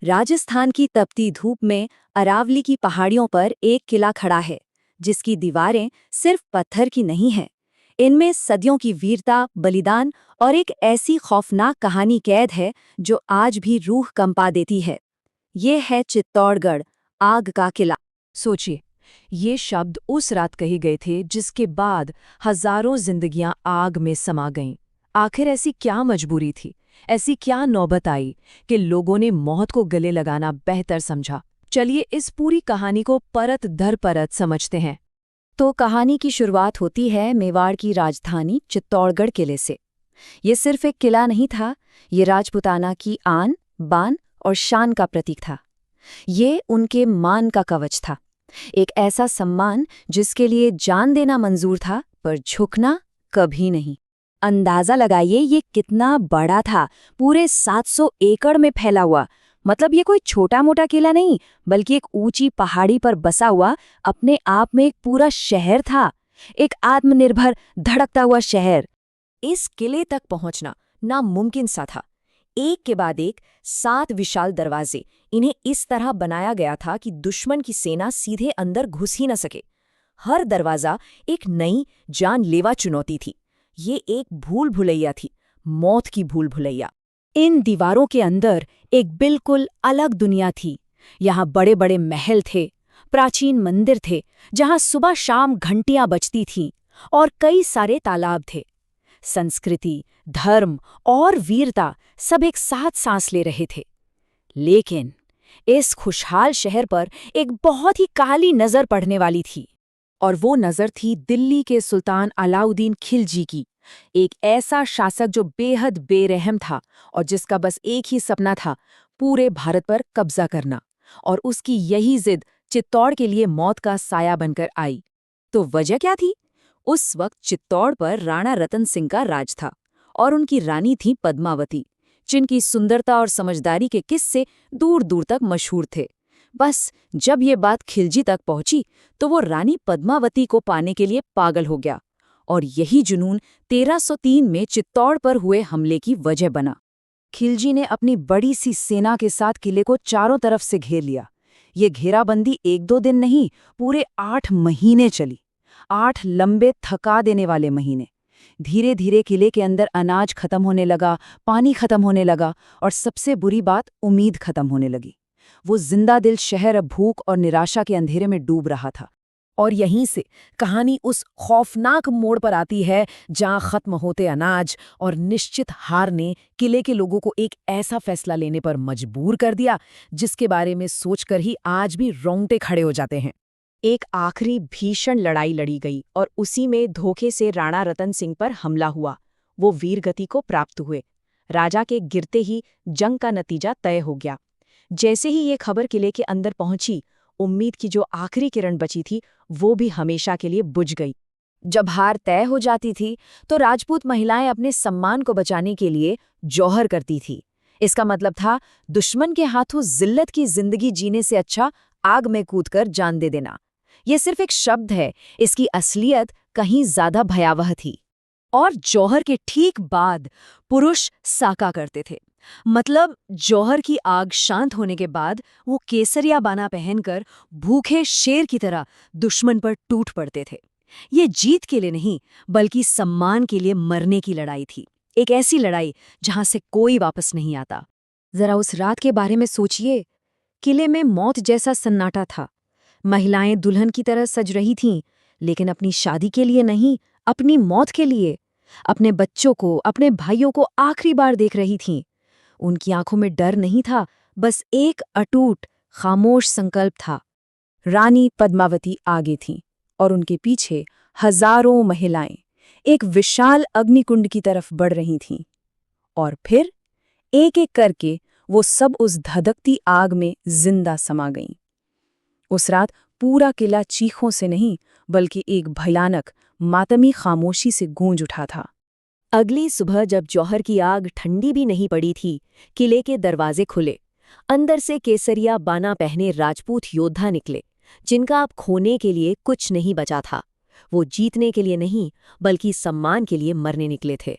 राजस्थान की तपती धूप में अरावली की पहाड़ियों पर एक किला खड़ा है जिसकी दीवारें सिर्फ पत्थर की नहीं हैं। इनमें सदियों की वीरता, बलिदान और एक ऐसी खौफनाक कहानी कैद है जो आज भी रूह कंपा देती है। ये है चित्तौड़गढ़, आग का किला। सोचिए, ये शब्द उस रात कहे गए थे जिसके बाद हजारों जिंदगियां आग में समा गईं। आखिर ऐसी क्या मजबूरी थी, ऐसी क्या नौबत आई कि लोगों ने मौत को गले लगाना बेहतर समझा। चलिए इस पूरी कहानी को परत दर परत समझते हैं। तो कहानी की शुरुआत होती है मेवाड़ की राजधानी चित्तौड़गढ़ किले से। ये सिर्फ एक किला नहीं था, ये राजपुताना की आन, बान और शान का प्रतीक था। ये उनके मान का कवच था, एक ऐसा सम्मान जिसके लिए जान देना मंजूर था, पर झुकना कभी नहीं। अंदाजा लगाइए ये कितना बड़ा था, पूरे 700 एकड़ में फैला हुआ। मतलब ये कोई छोटा मोटा किला नहीं, बल्कि एक ऊंची पहाड़ी पर बसा हुआ अपने आप में एक पूरा शहर था, एक आत्मनिर्भर धड़कता हुआ शहर। इस किले तक पहुंचना नामुमकिन सा था। एक के बाद एक 7 विशाल दरवाजे, इन्हें इस तरह बनाया गया था कि दुश्मन की सेना सीधे अंदर घुस ही न सके। हर दरवाजा एक नई जानलेवा चुनौती थी। ये एक भूल भुलैया थी, मौत की भूल भुलैया। इन दीवारों के अंदर एक बिल्कुल अलग दुनिया थी। यहाँ बड़े बड़े महल थे, प्राचीन मंदिर थे जहाँ सुबह शाम घंटियां बजती थीं, और कई सारे तालाब थे। संस्कृति, धर्म और वीरता सब एक साथ सांस ले रहे थे। लेकिन इस खुशहाल शहर पर एक बहुत ही काली नजर पड़ने वाली थी, और वो नजर थी दिल्ली के सुल्तान अलाउद्दीन खिलजी की। एक ऐसा शासक जो बेहद बेरहम था और जिसका बस एक ही सपना था, पूरे भारत पर कब्जा करना। और उसकी यही जिद चित्तौड़ के लिए मौत का साया बनकर आई। तो वजह क्या थी? उस वक्त चित्तौड़ पर राणा रतन सिंह का राज था, और उनकी रानी थी पद्मावती, जिनकी सुंदरता और समझदारी के किस्से दूर दूर तक मशहूर थे। बस जब ये बात खिलजी तक पहुंची तो वो रानी पद्मावती को पाने के लिए पागल हो गया, और यही जुनून 1303 में चित्तौड़ पर हुए हमले की वजह बना। खिलजी ने अपनी बड़ी सी सेना के साथ किले को चारों तरफ से घेर लिया। ये घेराबंदी 1-2 दिन नहीं, पूरे 8 महीने चली। 8 लंबे थका देने वाले महीने। धीरे धीरे किले के अंदर अनाज खत्म होने लगा, पानी खत्म होने लगा, और सबसे बुरी बात, उम्मीद खत्म होने लगी। वो जिंदा दिल शहर अब भूख और निराशा के अंधेरे में डूब रहा था। और यहीं से कहानी उस खौफनाक मोड़ पर आती है जहां खत्म होते अनाज और निश्चित हार ने किले के लोगों को एक ऐसा फैसला लेने पर मजबूर कर दिया जिसके बारे में सोचकर ही आज भी रोंगटे खड़े हो जाते हैं। एक आखिरी भीषण लड़ाई लड़ी गई, और उसी में धोखे से राणा रतन सिंह पर हमला हुआ। वो वीरगति को प्राप्त हुए। राजा के गिरते ही जंग का नतीजा तय हो गया। जैसे ही ये खबर किले के अंदर पहुंची, उम्मीद की जो आखिरी किरण बची थी वो भी हमेशा के लिए बुझ गई। जब हार तय हो जाती थी तो राजपूत महिलाएं अपने सम्मान को बचाने के लिए जौहर करती थी। इसका मतलब था दुश्मन के हाथों जिल्लत की जिंदगी जीने से अच्छा आग में कूदकर जान दे देना। ये सिर्फ एक शब्द है, इसकी असलियत कहीं ज्यादा भयावह थी। और जौहर के ठीक बाद पुरुष साका करते थे। मतलब जौहर की आग शांत होने के बाद वो केसरिया बाना पहनकर भूखे शेर की तरह दुश्मन पर टूट पड़ते थे। ये जीत के लिए नहीं, बल्कि सम्मान के लिए मरने की लड़ाई थी। एक ऐसी लड़ाई जहां से कोई वापस नहीं आता। जरा उस रात के बारे में सोचिए। किले में मौत जैसा सन्नाटा था। महिलाएं दुल्हन की तरह सज रही थीं, लेकिन अपनी शादी के लिए नहीं, अपनी मौत के लिए। अपने बच्चों को, अपने भाइयों को आखिरी बार देख रही थीं। उनकी आंखों में डर नहीं था, बस एक अटूट, खामोश संकल्प था। रानी पद्मावती आगे थीं, और उनके पीछे हजारों महिलाएं एक विशाल अग्निकुंड की तरफ बढ़ रही थीं। और फिर एक एक करके वो सब उस धधकती आग में जिंदा समा गईं। उस रात पूरा किला चीखों से नहीं, बल्कि एक भयानक, मातमी खामोशी से गूंज उठा था। अगली सुबह जब जौहर की आग ठंडी भी नहीं पड़ी थी, किले के दरवाजे खुले। अंदर से केसरिया बाना पहने राजपूत योद्धा निकले, जिनका अब खोने के लिए कुछ नहीं बचा था। वो जीतने के लिए नहीं, बल्कि सम्मान के लिए मरने निकले थे।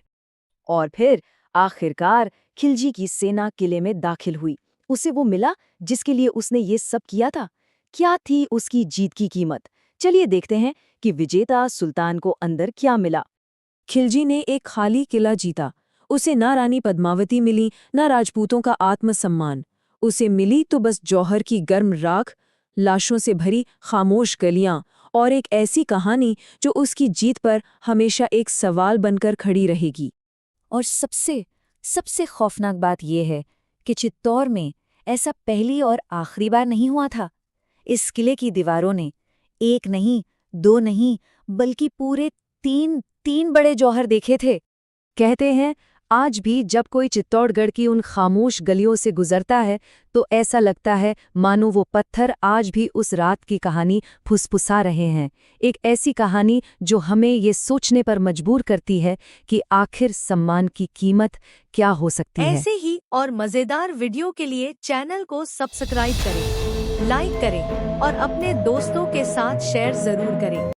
और फिर आखिरकार खिलजी की सेना किले में दाखिल हुई, उसे वो मिला जिसके लिए उसने ये सब किया था। क्या थी उसकी जीत की कीमत? चलिए देखते हैं कि विजेता सुल्तान को अंदर क्या मिला। खिलजी ने एक खाली किला जीता। उसे ना रानी पद्मावती मिली, ना राजपूतों का आत्मसम्मान। उसे मिली तो बस जौहर की गर्म राख, लाशों से भरी खामोश गलियां और एक ऐसी कहानी जो उसकी जीत पर हमेशा एक सवाल बनकर खड़ी रहेगी। और सबसे सबसे खौफनाक बात यह है कि चित्तौड़ में ऐसा पहली और आखिरी बार नहीं हुआ था। इस किले की दीवारों ने एक नहीं, दो नहीं, बल्कि पूरे तीन बड़े जौहर देखे थे। कहते हैं आज भी जब कोई चित्तौड़गढ़ की उन खामोश गलियों से गुजरता है तो ऐसा लगता है मानो वो पत्थर आज भी उस रात की कहानी फुसफुसा रहे हैं। एक ऐसी कहानी जो हमें ये सोचने पर मजबूर करती है कि आखिर सम्मान की कीमत क्या हो सकती है। ऐसे ही और मजेदार वीडियो के लिए चैनल को सब्सक्राइब करें, लाइक करें और अपने दोस्तों के साथ शेयर जरूर करें।